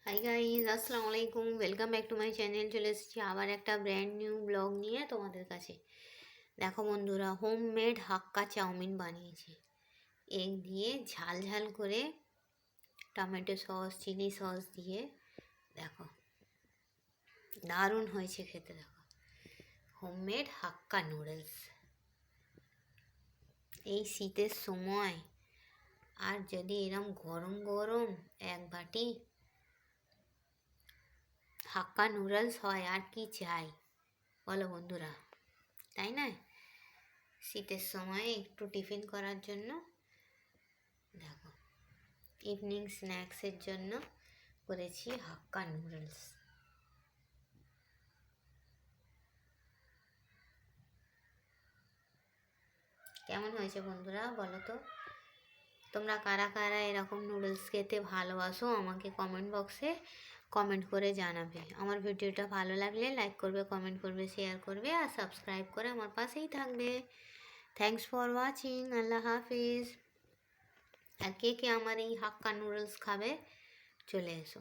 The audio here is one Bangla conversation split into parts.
হাই গাইজ, আসসালামু আলাইকুম। Welcome back to my channel. চলে এসেছি আবার একটা ব্র্যান্ড নিউ ব্লগ নিয়ে তোমাদের কাছে। দেখো বন্ধুরা, হোমমেড হাক্কা চাউমিন বানিয়েছি। এগ দিয়ে ঝাল ঝাল করে টমেটো সস, চিলি সস দিয়ে দেখো, দারুণ হয়েছে খেতে। দেখো, হোমমেড হাক্কা নুডলস এই শীতের সময়, আর যদি এরম গরম গরম এক বাটি হাক্কা নুডলস হয়, আর কি চাই বলো বন্ধুরা, তাই না? শীতের সময় একটু টিফিন করার জন্য, দেখো, ইভিনিং স্ন্যাক্সের জন্য করেছি হাক্কা নুডলস। কেমন হয়েছে বন্ধুরা বলো তো? তোমরা কারা কারা এরকম নুডলস খেতে ভালোবাসো আমাকে কমেন্ট বক্সে কমেন্ট করে জানাবে। আমার ভিডিওটা ভালো লাগলে লাইক করবে, কমেন্ট করবে, শেয়ার করবে, আর সাবস্ক্রাইব করে আমার পাশেই থাকবে। Thanks for watching. আল্লাহ হাফিজ। আর কে কে আমার এই হাক্কা নুডলস খাবে চলে এসো।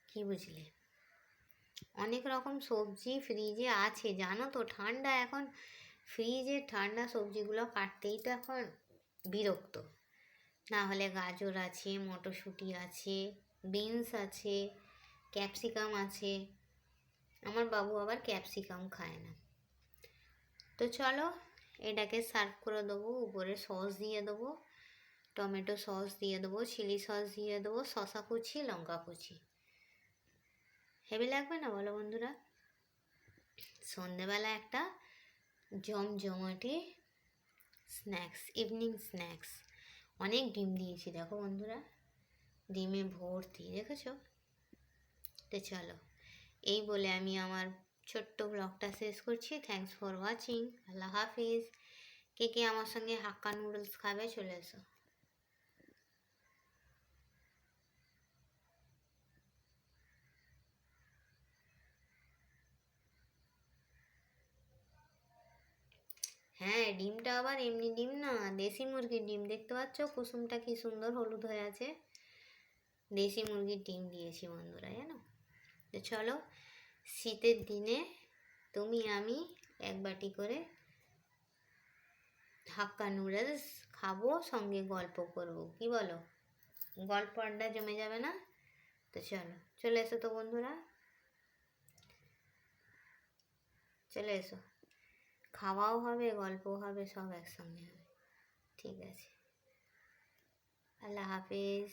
কি বুঝলে? অনেক রকম সবজি ফ্রিজে আছে, জানো তো? ঠান্ডা এখন, ফ্রিজে ঠান্ডা সবজিগুলো কাটতেই তো এখন বিরক্ত। না হলে গাজর আছে, মটরশুঁটি আছে, বিনস আছে, ক্যাপসিকাম আছে। আমার বাবু আবার ক্যাপসিকাম খায় না। তো চলো, এটাকে সার্ভ করে দেবো। উপরে সস দিয়ে দেবো, টমেটো সস দিয়ে দেবো, চিলি সস দিয়ে দেবো, শসা কুচি, লঙ্কা কুচি। হেভি লাগবে না বলো বন্ধুরা? সন্ধেবেলা একটা জমজমাটি স্ন্যাক্স, ইভিনিং স্ন্যাক্স। অনেক ডিম দিয়েছি দেখো বন্ধুরা, ডিমে ভর্তি, দেখেছো? তো চলো, এই বলে আমি আমার ছোট্ট ব্লগটা শেষ করছি। Thanks for watching. আল্লাহ হাফিজ। কে কে আমার সঙ্গে হাক্কা নুডলস খাবে চলে এসো। হ্যাঁ, ডিমটা আবার এমনি ডিম না, দেশি মুরগির ডিম। দেখতে পাচ্ছ কুসুমটা কি সুন্দর হলুদ হয়ে আছে? দেশি মুরগির ডিম দিয়েছি বন্ধুরা, জানো? তো চলো, শীতের দিনে তুমি আমি এক বাটি করে হাক্কা নুডলস খাবো, সঙ্গে গল্প করব, কি বলো? গল্প আড্ডা জমে যাবে না? তো চলো, চলে এসো তো বন্ধুরা, চলে এসো। খাওয়াও হবে, গল্পও হবে, সব একসঙ্গে হবে। ঠিক আছে, আল্লাহ হাফিজ।